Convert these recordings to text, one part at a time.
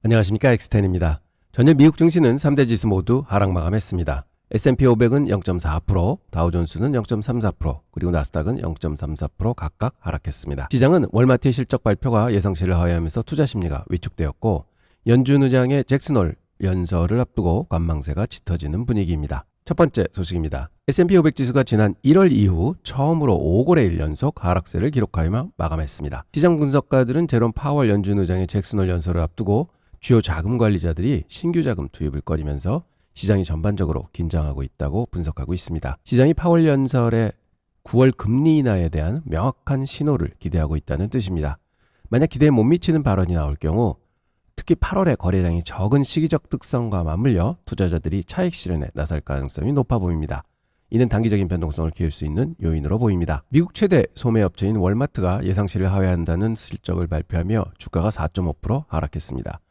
안녕하십니까, 엑스텐입니다. 전일 미국 증시는 3대 지수 모두 하락 마감했습니다. S&P 500은 0.4%, 다우존스는 0.34%, 그리고 나스닥은 0.34% 각각 하락했습니다. 시장은 월마트의 실적 발표가 예상치를 하회하면서 투자 심리가 위축되었고, 연준 의장의 잭슨홀 연설을 앞두고 관망세가 짙어지는 분위기입니다. 첫 번째 소식입니다. S&P 500 지수가 지난 1월 이후 처음으로 5거래일 연속 하락세를 기록하며 마감했습니다. 시장 분석가들은 제롬 파월 연준 의장의 잭슨홀 연설을 앞두고 주요 자금 관리자들이 신규 자금 투입을 꺼리면서 시장이 전반적으로 긴장하고 있다고 분석하고 있습니다. 시장이 파월 연설의 9월 금리 인하에 대한 명확한 신호를 기대하고 있다는 뜻입니다. 만약 기대에 못 미치는 발언이 나올 경우 특히 8월에 거래량이 적은 시기적 특성과 맞물려 투자자들이 차익 실현에 나설 가능성이 높아 보입니다. 이는 단기적인 변동성을 키울 수 있는 요인으로 보입니다. 미국 최대 소매업체인 월마트가 예상치를 하회한다는 실적을 발표하며 주가가 4.5% 하락했습니다.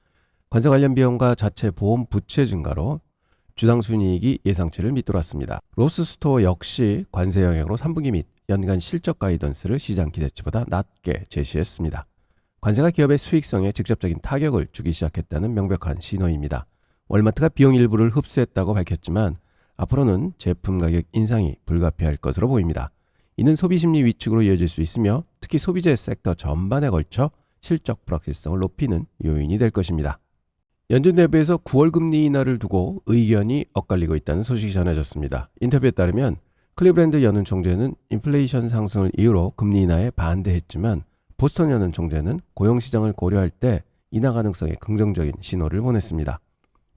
관세 관련 비용과 자체 보험 부채 증가로 주당 순이익이 예상치를 밑돌았습니다. 로스스토어 역시 관세 영향으로 3분기 및 연간 실적 가이던스를 시장 기대치보다 낮게 제시했습니다. 관세가 기업의 수익성에 직접적인 타격을 주기 시작했다는 명백한 신호입니다. 월마트가 비용 일부를 흡수했다고 밝혔지만 앞으로는 제품 가격 인상이 불가피할 것으로 보입니다. 이는 소비 심리 위축으로 이어질 수 있으며 특히 소비재 섹터 전반에 걸쳐 실적 불확실성을 높이는 요인이 될 것입니다. 연준 내부에서 9월 금리 인하를 두고 의견이 엇갈리고 있다는 소식이 전해졌습니다. 인터뷰에 따르면 클리브랜드 연은 총재는 인플레이션 상승을 이유로 금리 인하에 반대했지만 보스턴 연은 총재는 고용시장을 고려할 때 인하 가능성에 긍정적인 신호를 보냈습니다.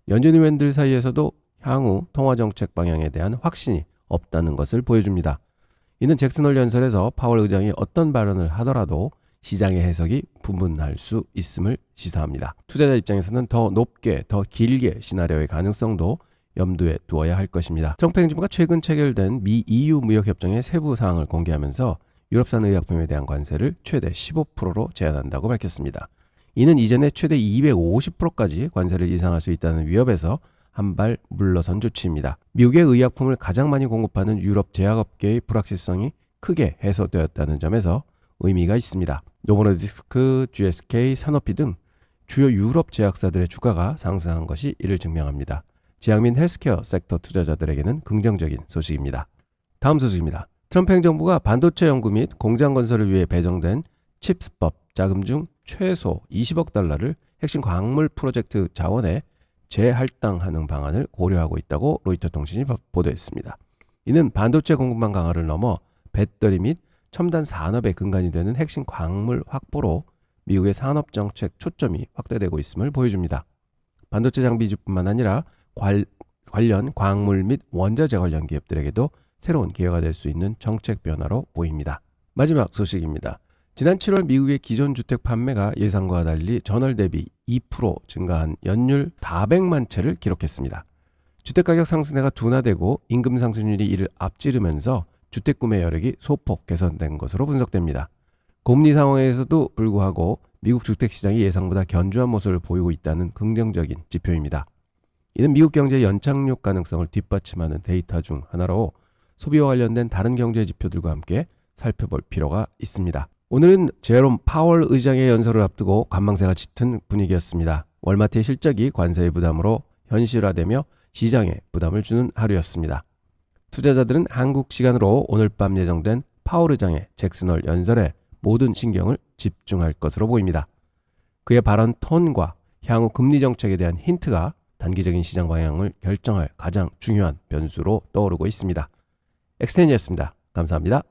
연준 의원들 사이에서도 향후 통화정책 방향에 대한 확신이 없다는 것을 보여줍니다. 이는 잭슨홀 연설에서 파월 의장이 어떤 발언을 하더라도 시장의 해석이 분분할 수 있음을 시사합니다. 투자자 입장에서는 더 높게, 더 길게 시나리오의 가능성도 염두에 두어야 할 것입니다. 트럼프 행정부가 최근 체결된 미 EU 무역협정의 세부 사항을 공개하면서 유럽산 의약품에 대한 관세를 최대 15%로 제한한다고 밝혔습니다. 이는 이전에 최대 250%까지 관세를 인상할 수 있다는 위협에서 한 발 물러선 조치입니다. 미국의 의약품을 가장 많이 공급하는 유럽 제약업계의 불확실성이 크게 해소되었다는 점에서 의미가 있습니다. 노보노디스크, GSK, 사노피 등 주요 유럽 제약사들의 주가가 상승한 것이 이를 증명합니다. 제약 및 헬스케어 섹터 투자자들에게는 긍정적인 소식입니다. 다음 소식입니다. 트럼프 행정부가 반도체 연구 및 공장 건설을 위해 배정된 칩스법 자금 중 최소 20억 달러를 핵심 광물 프로젝트 자원에 재할당하는 방안을 고려하고 있다고 로이터 통신이 보도했습니다. 이는 반도체 공급망 강화를 넘어 배터리 및 첨단 산업의 근간이 되는 핵심 광물 확보로 미국의 산업 정책 초점이 확대되고 있음을 보여줍니다. 반도체 장비주뿐만 아니라 관련 광물 및 원자재 관련 기업들에게도 새로운 기회가 될 수 있는 정책 변화로 보입니다. 마지막 소식입니다. 지난 7월 미국의 기존 주택 판매가 예상과 달리 전월 대비 2% 증가한 연율 400만 채를 기록했습니다. 주택가격 상승세가 둔화되고 임금 상승률이 이를 앞지르면서 주택 구매 여력이 소폭 개선된 것으로 분석됩니다. 고금리 상황에서도 불구하고 미국 주택시장이 예상보다 견조한 모습을 보이고 있다는 긍정적인 지표입니다. 이는 미국 경제의 연착륙 가능성을 뒷받침하는 데이터 중 하나로 소비와 관련된 다른 경제 지표들과 함께 살펴볼 필요가 있습니다. 오늘은 제롬 파월 의장의 연설을 앞두고 관망세가 짙은 분위기였습니다. 월마트의 실적이 관세의 부담으로 현실화되며 시장에 부담을 주는 하루였습니다. 투자자들은 한국 시간으로 오늘 밤 예정된 파월 의장의 잭슨홀 연설에 모든 신경을 집중할 것으로 보입니다. 그의 발언 톤과 향후 금리 정책에 대한 힌트가 단기적인 시장 방향을 결정할 가장 중요한 변수로 떠오르고 있습니다. 엑스텐이었습니다. 감사합니다.